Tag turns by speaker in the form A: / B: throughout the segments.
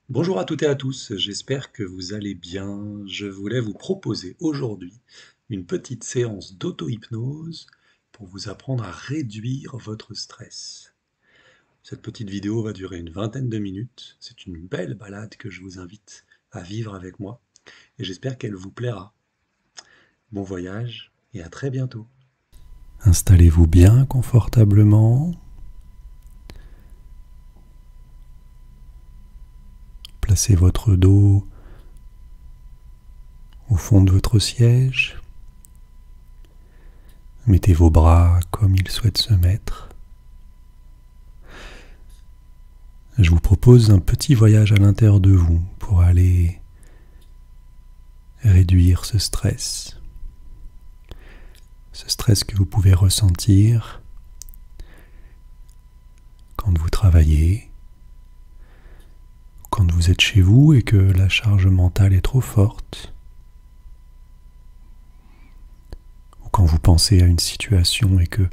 A: Bonjour à toutes et à tous, j'espère que vous allez bien. Je voulais vous proposer aujourd'hui une petite séance d'auto-hypnose pour vous apprendre à réduire votre stress. Cette petite vidéo va durer une vingtaine de minutes. C'est une belle balade que je vous invite à vivre avec moi et j'espère qu'elle vous plaira. Bon voyage et à très bientôt. Installez-vous bien confortablement. Placez votre dos au fond de votre siège. Mettez vos bras comme ils souhaitent se mettre. Je vous propose un petit voyage à l'intérieur de vous pour aller réduire ce stress. Ce stress que vous pouvez ressentir quand vous travaillez, quand vous êtes chez vous et que la charge mentale est trop forte, ou quand vous pensez à une situation et que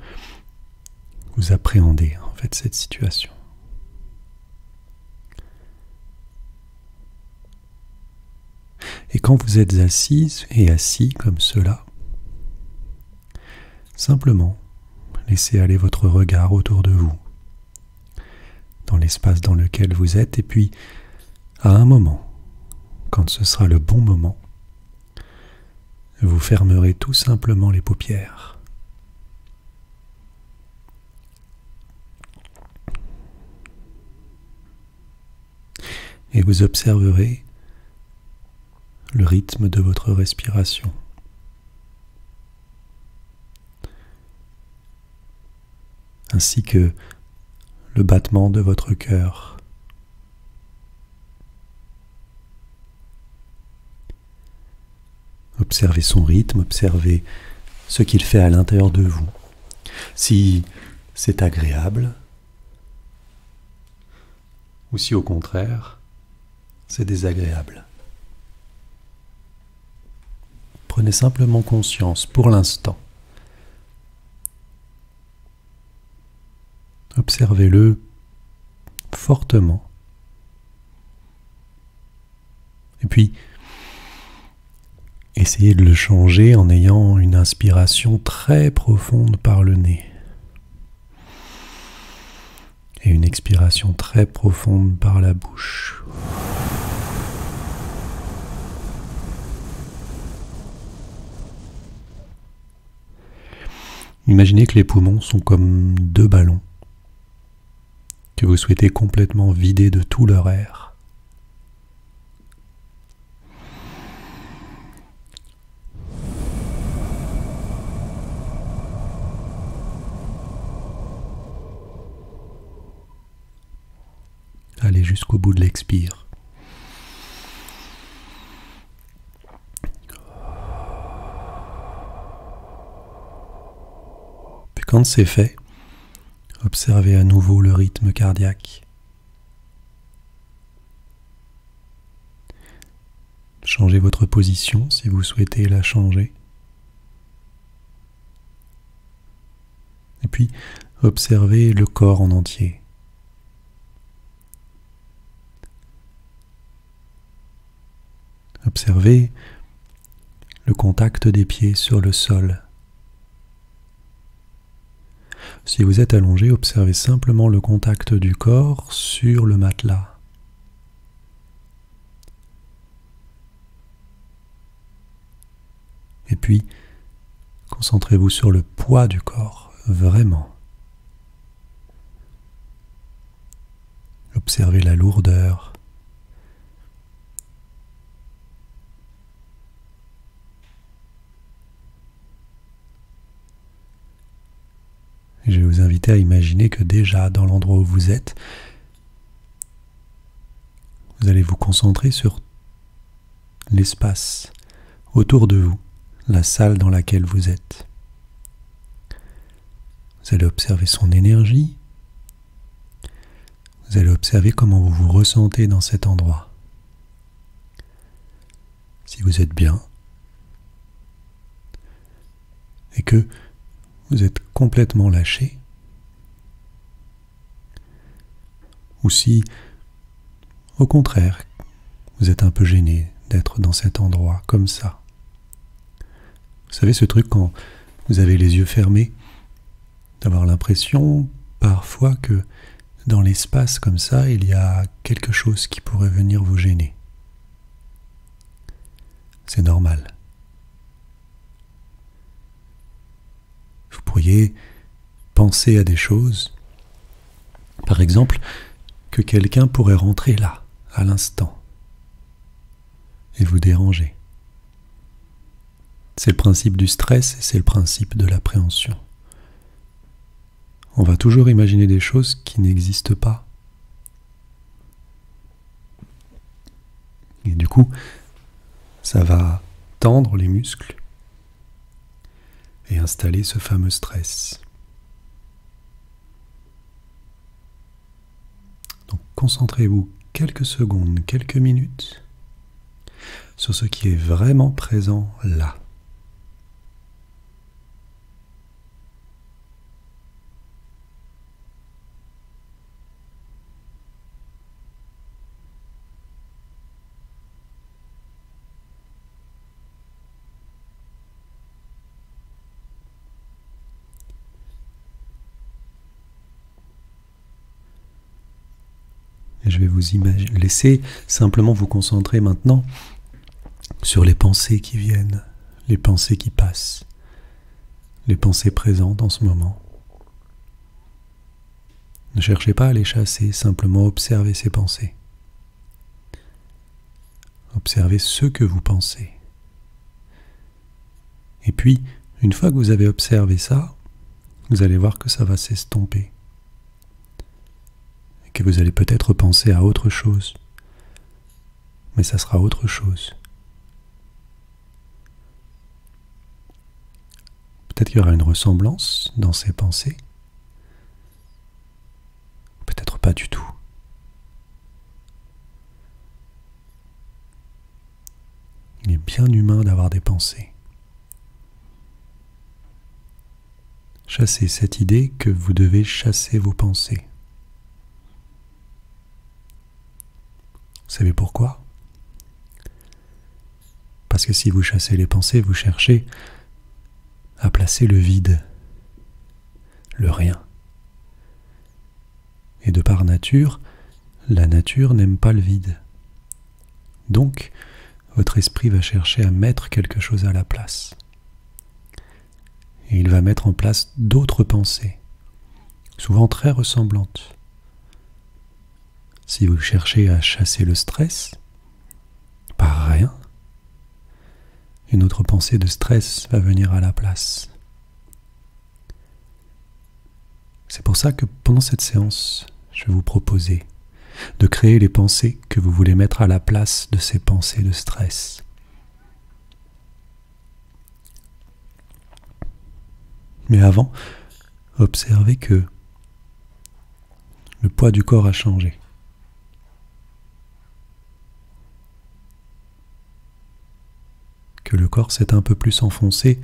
A: vous appréhendez en fait cette situation. Et quand vous êtes assise et assis comme cela, simplement laissez aller votre regard autour de vous, dans l'espace dans lequel vous êtes, et puis à un moment, quand ce sera le bon moment, vous fermerez tout simplement les paupières. Et vous observerez le rythme de votre respiration. Ainsi que le battement de votre cœur. Observez son rythme, observez ce qu'il fait à l'intérieur de vous. Si c'est agréable, ou si au contraire, c'est désagréable. Prenez simplement conscience pour l'instant. Observez-le fortement. Et puis, essayez de le changer en ayant une inspiration très profonde par le nez. Et une expiration très profonde par la bouche. Imaginez que les poumons sont comme deux ballons que vous souhaitez complètement vider de tout leur air. Allez jusqu'au bout de l'expire. Puis quand c'est fait, observez à nouveau le rythme cardiaque. Changez votre position si vous souhaitez la changer. Et puis, observez le corps en entier. Observez le contact des pieds sur le sol. Si vous êtes allongé, observez simplement le contact du corps sur le matelas. Et puis, concentrez-vous sur le poids du corps, vraiment. Observez la lourdeur. Et je vais vous inviter à imaginer que déjà, dans l'endroit où vous êtes, vous allez vous concentrer sur l'espace autour de vous, la salle dans laquelle vous êtes. Vous allez observer son énergie. Vous allez observer comment vous vous ressentez dans cet endroit. Si vous êtes bien et que vous êtes complètement lâché, ou si au contraire, vous êtes un peu gêné d'être dans cet endroit comme ça. Vous savez ce truc quand vous avez les yeux fermés, d'avoir l'impression parfois que dans l'espace comme ça, il y a quelque chose qui pourrait venir vous gêner. C'est normal. Vous pourriez penser à des choses, par exemple, que quelqu'un pourrait rentrer là, à l'instant, et vous déranger. C'est le principe du stress et c'est le principe de l'appréhension. On va toujours imaginer des choses qui n'existent pas. Et du coup, ça va tendre les muscles et installer ce fameux stress. Donc concentrez-vous quelques secondes, quelques minutes sur ce qui est vraiment présent là. Et je vais vous laisser simplement vous concentrer maintenant sur les pensées qui viennent, les pensées qui passent, les pensées présentes en ce moment. Ne cherchez pas à les chasser, simplement observez ces pensées. Observez ce que vous pensez. Et puis, une fois que vous avez observé ça, vous allez voir que ça va s'estomper. Et que vous allez peut-être penser à autre chose. Mais ça sera autre chose. Peut-être qu'il y aura une ressemblance dans ces pensées. Peut-être pas du tout. Il est bien humain d'avoir des pensées. Chassez cette idée que vous devez chasser vos pensées. Vous savez pourquoi? Parce que si vous chassez les pensées, vous cherchez à placer le vide, le rien. Et de par nature, la nature n'aime pas le vide. Donc, votre esprit va chercher à mettre quelque chose à la place. Et il va mettre en place d'autres pensées, souvent très ressemblantes. Si vous cherchez à chasser le stress, par rien, une autre pensée de stress va venir à la place. C'est pour ça que pendant cette séance, je vais vous proposer de créer les pensées que vous voulez mettre à la place de ces pensées de stress. Mais avant, observez que le poids du corps a changé. Que le corps s'est un peu plus enfoncé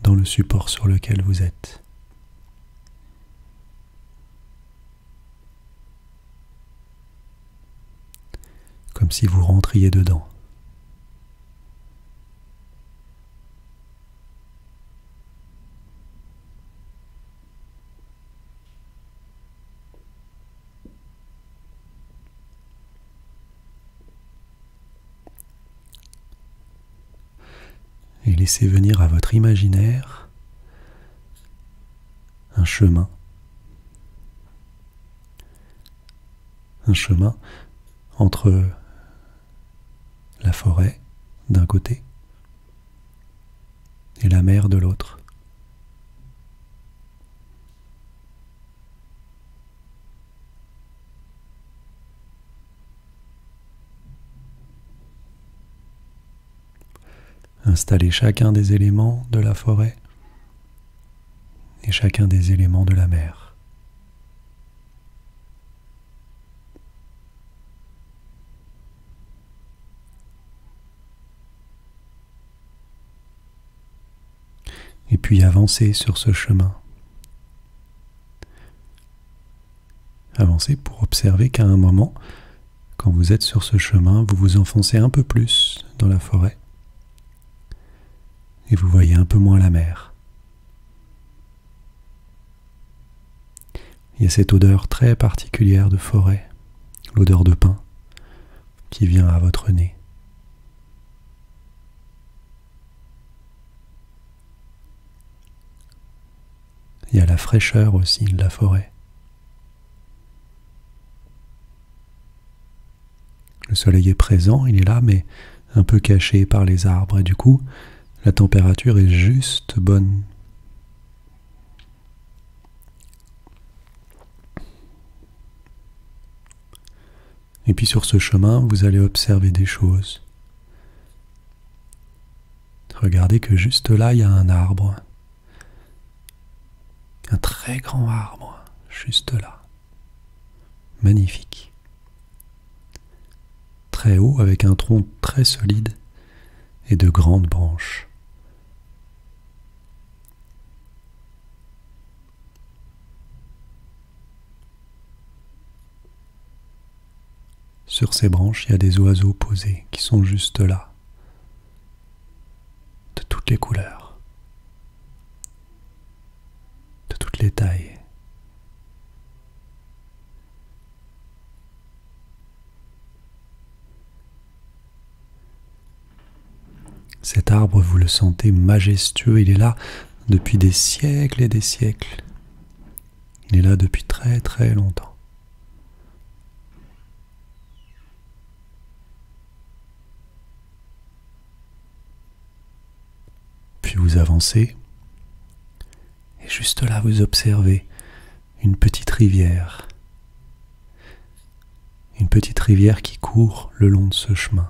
A: dans le support sur lequel vous êtes. Comme si vous rentriez dedans. Et laissez venir à votre imaginaire un chemin. Un chemin entre la forêt d'un côté et la mer de l'autre. Installez chacun des éléments de la forêt et chacun des éléments de la mer. Et puis avancez sur ce chemin. Avancez pour observer qu'à un moment, Quand vous êtes sur ce chemin, vous vous enfoncez un peu plus dans la forêt et vous voyez un peu moins la mer. Il y a cette odeur très particulière de forêt, l'odeur de pin qui vient à votre nez. Il y a la fraîcheur aussi de la forêt. Le soleil est présent, il est là, mais un peu caché par les arbres, et du coup, la température est juste bonne. Et puis sur ce chemin, vous allez observer des choses. Regardez que juste là, il y a un arbre. Un très grand arbre, juste là. Magnifique. Très haut, avec un tronc très solide et de grandes branches. Sur ces branches, il y a des oiseaux posés qui sont juste là, de toutes les couleurs, de toutes les tailles. Cet arbre, vous le sentez majestueux, il est là depuis des siècles et des siècles. Il est là depuis très très longtemps. Puis vous avancez, et juste là vous observez une petite rivière. Une petite rivière qui court le long de ce chemin.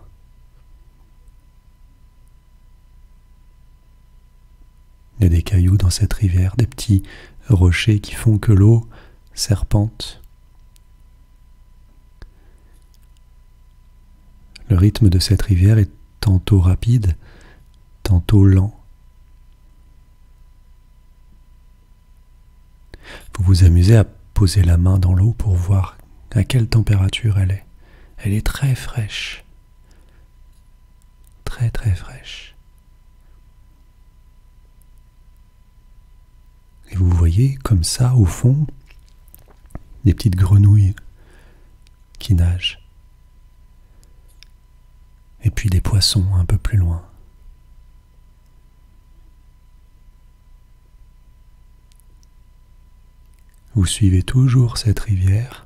A: Il y a des cailloux dans cette rivière, des petits rochers qui font que l'eau serpente. Le rythme de cette rivière est tantôt rapide, tantôt lent. Vous vous amusez à poser la main dans l'eau pour voir à quelle température elle est. Elle est très fraîche. Très très fraîche. Et vous voyez comme ça au fond des petites grenouilles qui nagent. Et puis des poissons un peu plus loin. Vous suivez toujours cette rivière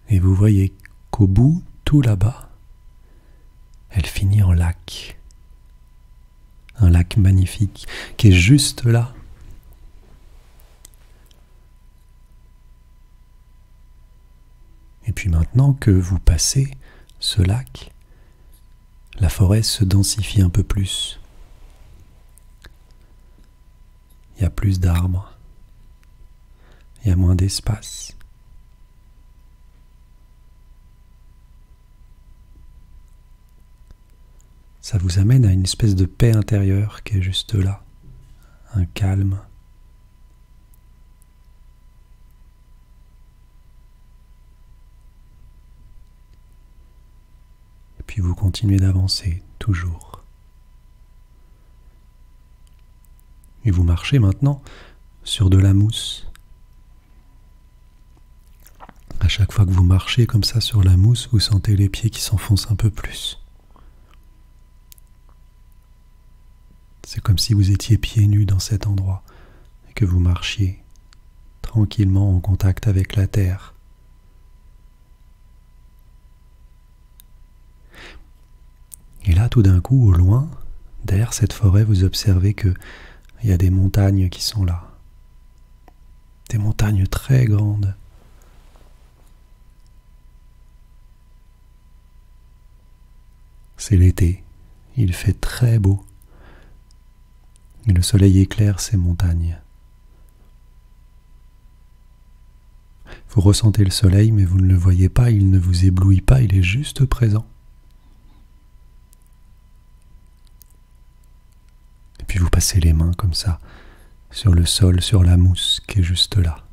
A: et vous voyez qu'au bout, tout là-bas, elle finit en lac. Un lac magnifique qui est juste là. Et puis maintenant que vous passez ce lac, la forêt se densifie un peu plus. Il y a plus d'arbres. Il y a moins d'espace. Ça vous amène à une espèce de paix intérieure qui est juste là, un calme. Et puis vous continuez d'avancer, toujours. Et vous marchez maintenant sur de la mousse. À chaque fois que vous marchez comme ça sur la mousse, vous sentez les pieds qui s'enfoncent un peu plus. C'est comme si vous étiez pieds nus dans cet endroit et que vous marchiez tranquillement en contact avec la terre. Et là, tout d'un coup, au loin, derrière cette forêt, vous observez qu'il y a des montagnes qui sont là. Des montagnes très grandes. C'est l'été, il fait très beau, et le soleil éclaire ces montagnes. Vous ressentez le soleil, mais vous ne le voyez pas, il ne vous éblouit pas, il est juste présent. Et puis vous passez les mains comme ça, sur le sol, sur la mousse qui est juste là.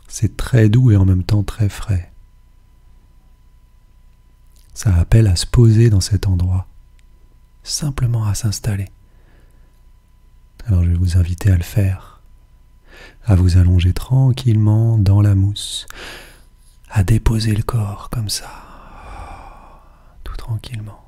A: C'est très doux et en même temps très frais. Ça appelle à se poser dans cet endroit, simplement à s'installer. Alors je vais vous inviter à le faire, à vous allonger tranquillement dans la mousse, à déposer le corps comme ça, tout tranquillement.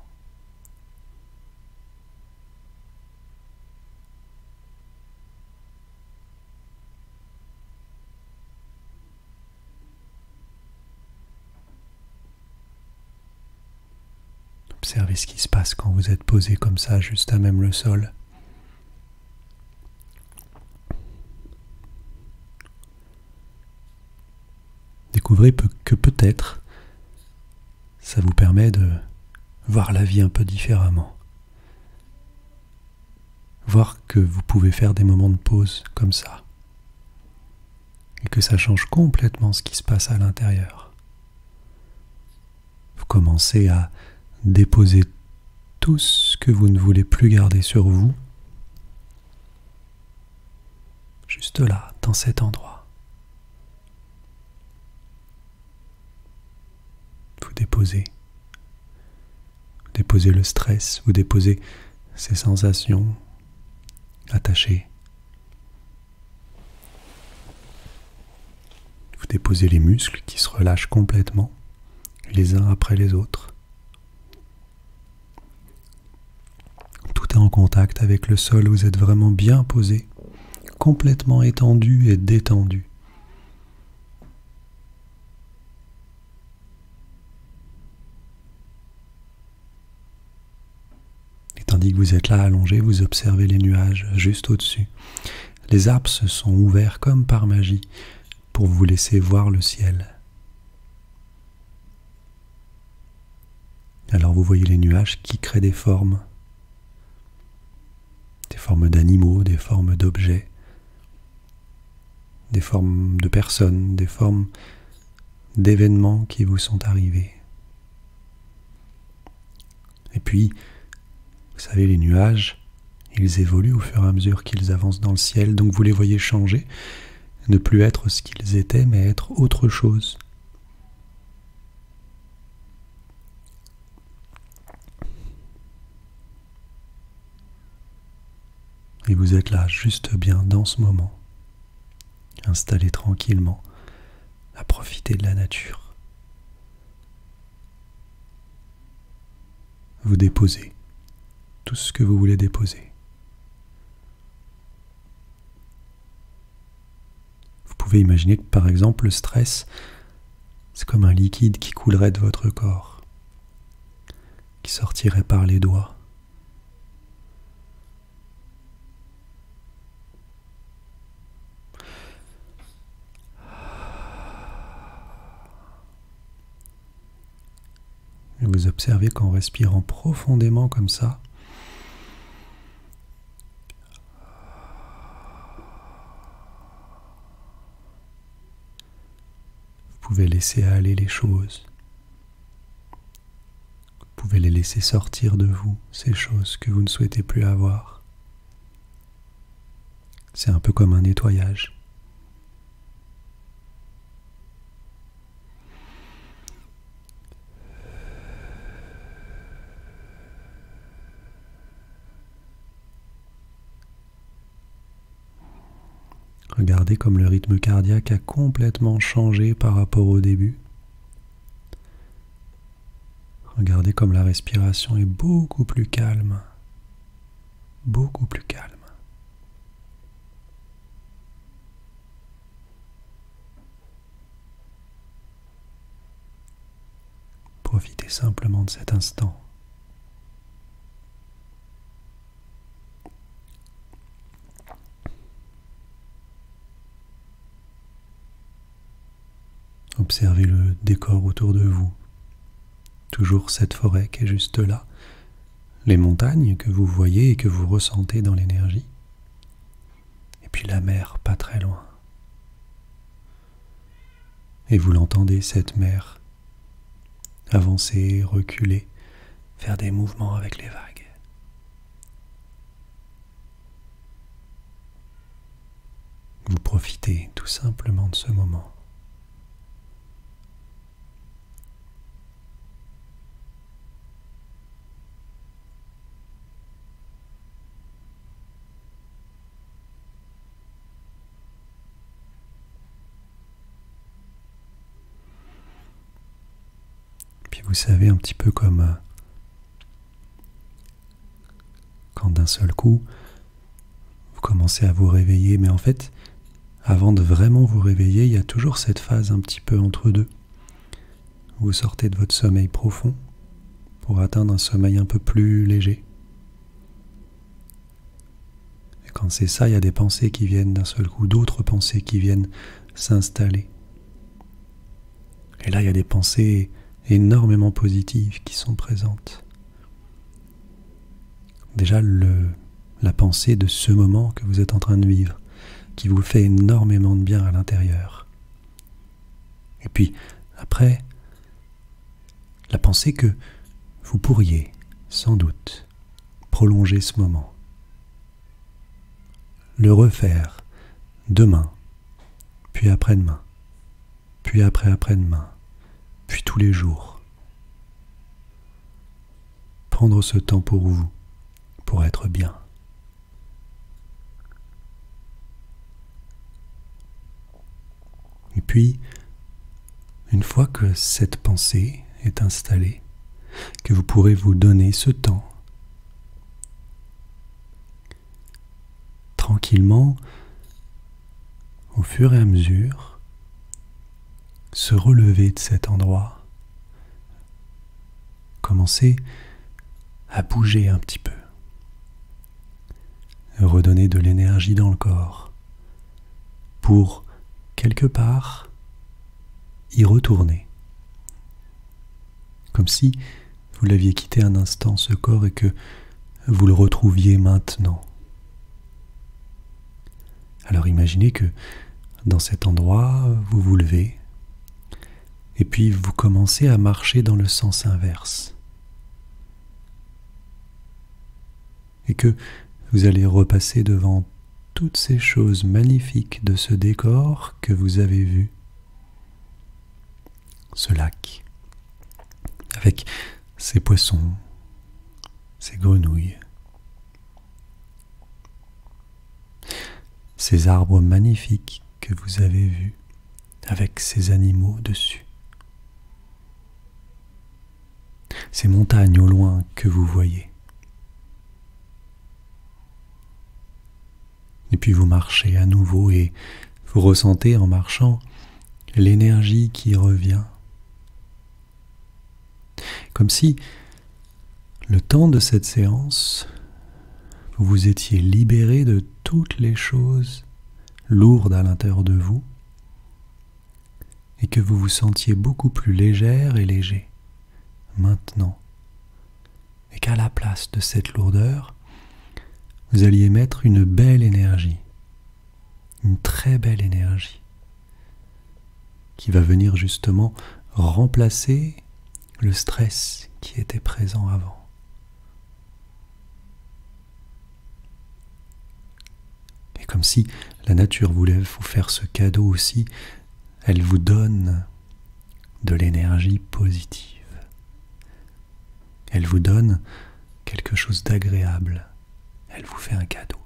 A: Observez ce qui se passe quand vous êtes posé comme ça, juste à même le sol. Découvrez que peut-être ça vous permet de voir la vie un peu différemment. Voir que vous pouvez faire des moments de pause comme ça. Et que ça change complètement ce qui se passe à l'intérieur. Vous commencez à déposer tout ce que vous ne voulez plus garder sur vous, juste là, dans cet endroit. Vous déposez le stress, vous déposez ces sensations attachées. Vous déposez les muscles qui se relâchent complètement, les uns après les autres. Tout est en contact avec le sol, vous êtes vraiment bien posé, complètement étendu et détendu. Et tandis que vous êtes là allongé, vous observez les nuages juste au-dessus. Les arbres se sont ouverts comme par magie pour vous laisser voir le ciel. Alors vous voyez les nuages qui créent des formes d'animaux, des formes d'objets, des formes de personnes, des formes d'événements qui vous sont arrivés. Et puis, vous savez, les nuages, ils évoluent au fur et à mesure qu'ils avancent dans le ciel, donc vous les voyez changer, ne plus être ce qu'ils étaient, mais être autre chose. Et vous êtes là, juste bien dans ce moment, installé tranquillement, à profiter de la nature. Vous déposez tout ce que vous voulez déposer. Vous pouvez imaginer que par exemple le stress, c'est comme un liquide qui coulerait de votre corps, qui sortirait par les doigts. Et vous observez qu'en respirant profondément comme ça, vous pouvez laisser aller les choses. Vous pouvez les laisser sortir de vous, ces choses que vous ne souhaitez plus avoir. C'est un peu comme un nettoyage. Regardez comme le rythme cardiaque a complètement changé par rapport au début. Regardez comme la respiration est beaucoup plus calme. Beaucoup plus calme. Profitez simplement de cet instant. Observez le décor autour de vous. Toujours cette forêt qui est juste là. Les montagnes que vous voyez et que vous ressentez dans l'énergie. Et puis la mer pas très loin. Et vous l'entendez, cette mer, avancer, reculer, faire des mouvements avec les vagues. Vous profitez tout simplement de ce moment. vous savez, un petit peu comme quand d'un seul coup, vous commencez à vous réveiller. Mais en fait, avant de vraiment vous réveiller, il y a toujours cette phase un petit peu entre deux. Vous sortez de votre sommeil profond pour atteindre un sommeil un peu plus léger. Et quand c'est ça, il y a des pensées qui viennent d'un seul coup, d'autres pensées qui viennent s'installer. Et là, il y a des pensées énormément positives qui sont présentes. Déjà, la pensée de ce moment que vous êtes en train de vivre, qui vous fait énormément de bien à l'intérieur. Et puis, après, la pensée que vous pourriez, sans doute, prolonger ce moment. Le refaire demain, puis après-demain, puis après-après-demain, puis tous les jours. Prendre ce temps pour vous, pour être bien. Et puis, une fois que cette pensée est installée, que vous pourrez vous donner ce temps, tranquillement, au fur et à mesure, se relever de cet endroit, commencer à bouger un petit peu, redonner de l'énergie dans le corps, pour quelque part y retourner, comme si vous l'aviez quitté un instant ce corps et que vous le retrouviez maintenant. Alors imaginez que dans cet endroit, vous vous levez et puis vous commencez à marcher dans le sens inverse. Et que vous allez repasser devant toutes ces choses magnifiques de ce décor que vous avez vu. Ce lac, avec ces poissons, ces grenouilles, ces arbres magnifiques que vous avez vus, avec ces animaux dessus. Ces montagnes au loin que vous voyez. Et puis vous marchez à nouveau et vous ressentez en marchant l'énergie qui revient. Comme si, le temps de cette séance, vous vous étiez libéré de toutes les choses lourdes à l'intérieur de vous et que vous vous sentiez beaucoup plus légère et léger maintenant. Et qu'à la place de cette lourdeur, vous alliez mettre une belle énergie, une très belle énergie, qui va venir justement remplacer le stress qui était présent avant. Et comme si la nature voulait vous faire ce cadeau aussi, elle vous donne de l'énergie positive. Elle vous donne quelque chose d'agréable. Elle vous fait un cadeau.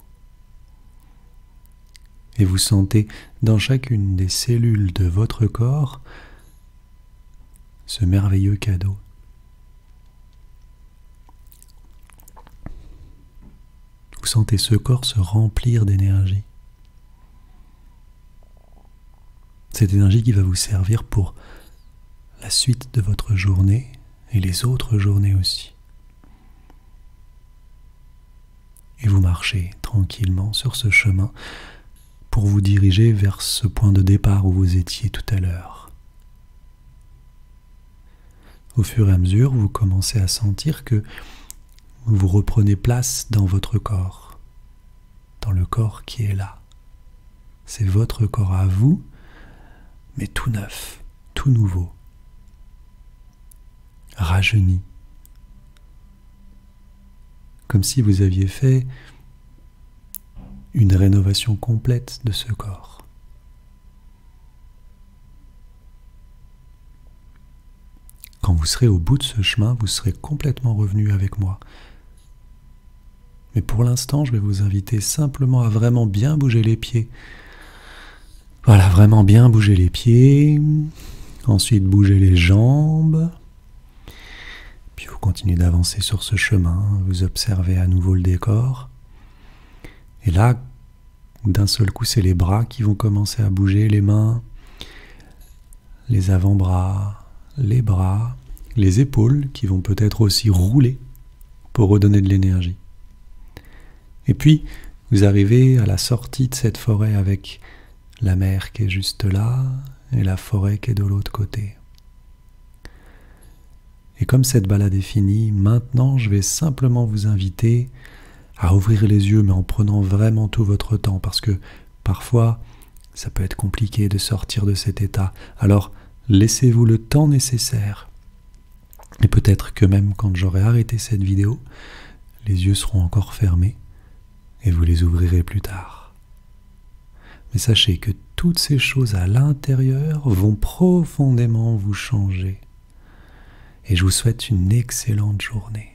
A: Et vous sentez dans chacune des cellules de votre corps ce merveilleux cadeau. Vous sentez ce corps se remplir d'énergie. Cette énergie qui va vous servir pour la suite de votre journée et les autres journées aussi. Et vous marchez tranquillement sur ce chemin pour vous diriger vers ce point de départ où vous étiez tout à l'heure. Au fur et à mesure, vous commencez à sentir que vous reprenez place dans votre corps, dans le corps qui est là. C'est votre corps à vous, mais tout neuf, tout nouveau, rajeuni. Comme si vous aviez fait une rénovation complète de ce corps. Quand vous serez au bout de ce chemin, vous serez complètement revenu avec moi. Mais pour l'instant, je vais vous inviter simplement à vraiment bien bouger les pieds. Voilà, vraiment bien bouger les pieds. Ensuite, bouger les jambes. Puis vous continuez d'avancer sur ce chemin, vous observez à nouveau le décor. Et là, d'un seul coup, c'est les bras qui vont commencer à bouger, les mains, les avant-bras, les bras, les épaules qui vont peut-être aussi rouler pour redonner de l'énergie. Et puis, vous arrivez à la sortie de cette forêt avec la mer qui est juste là et la forêt qui est de l'autre côté. Et comme cette balade est finie, maintenant je vais simplement vous inviter à ouvrir les yeux, mais en prenant vraiment tout votre temps, parce que parfois ça peut être compliqué de sortir de cet état. Alors laissez-vous le temps nécessaire. Et peut-être que même quand j'aurai arrêté cette vidéo, les yeux seront encore fermés et vous les ouvrirez plus tard. Mais sachez que toutes ces choses à l'intérieur vont profondément vous changer. Et je vous souhaite une excellente journée.